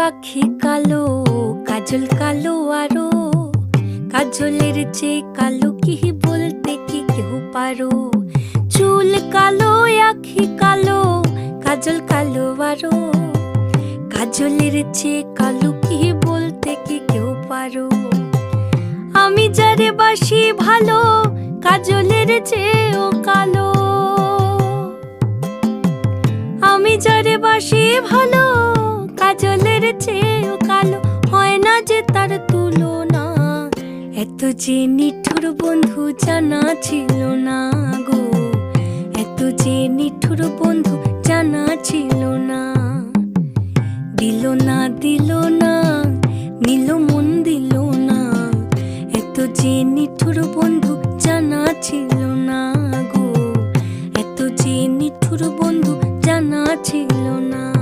আখি কালো, কাজল কালো আরো, কাজলের চেয়ে কালো কি বলতে কি কেউ পারো। চুল কালো, আখি কালো, কাজল কালো আরো, কাজলের চেয়ে কালো কি বলতে কি কেউ পারো। আমি যারে বাসি ভালো, কাজলের চেয়েও কালো। আমি যারে বাসি ভালো, কাজলের চেয়েও কালো, হয় না যে তার তুলনা। এত যে নিঠুর বন্ধু জানা ছিল না গো, এত যে নিঠুর বন্ধু জানা ছিল না।